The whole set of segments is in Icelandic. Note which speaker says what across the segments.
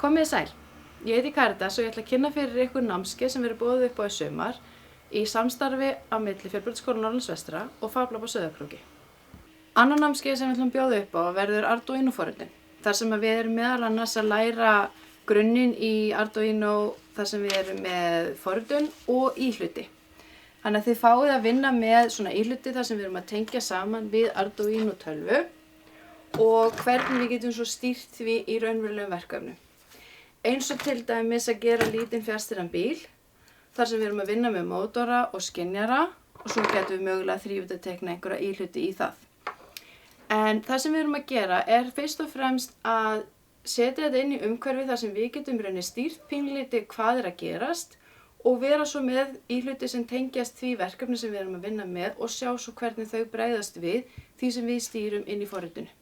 Speaker 1: Komið sæl, ég heiti Karitas og ég ætla að kynna fyrir ykkur námskeið sem verður boðið upp á í sumar í samstarfi á milli Fjölbrautaskóla Norðurlands vestra og Fab Lab á Sauðárkróki. Annað námskeið sem við ætlum að bjóða upp á verður Arduino forritun, þar sem við erum meðal annars að læra grunninn í Arduino þar sem við erum með forritun og íhluti. Þannig að þið fáið að vinna með svona íhluti þar sem við erum að tengja saman við Arduino tölvu og hvernig við getum svo stýrt því í raunverulegum verkefnum. Eins og til dæmis að gera lítinn fjarstýrðan bíl, þar sem við erum að vinna með mótora og skynjara og svo getum við mögulega þrívíddartekna einhverja íhluti í það. En það sem við erum að gera er fyrst og fremst að setja þetta inn í umhverfi þar sem við getum stýrt pínlítið hvað er að gerast og vera svo með íhluti sem tengjast því verkefni sem við erum að vinna með og sjá svo hvernig þau bregðast við því sem við stýrum inn í forritinu.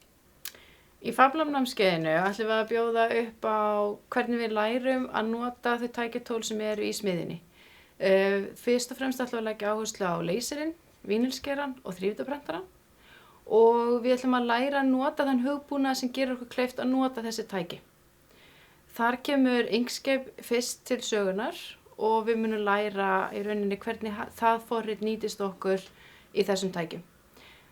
Speaker 1: Í Fab Lab námskeiðinu ætlum við að bjóða upp á hvernig við lærum að nota þau tækjatól sem eru í smiðjunni. Fyrst og fremst ætlum við að leggja áherslu á leyserinn, vínilskeran og þrívíddarprentarann og við ætlum að læra að nota þann hugbúnað sem gerir okkur kleift að nota þessi tæki. Þar kemur Inkscape fyrst til sögunar og við munum læra í rauninni hvernig það forrit nýtist okkur í þessum tækjum.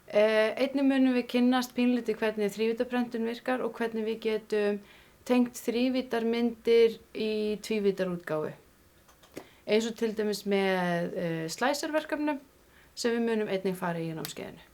Speaker 1: Einnig munum við kynnast pínlítið hvernig þrívíddarprentun virkar og hvernig við getum tengt þrívíddarmyndir í tvívíddarútgáfu. Eins og til dæmis með slicer-verkefnum sem við munum einnig fara í námskeiðinu.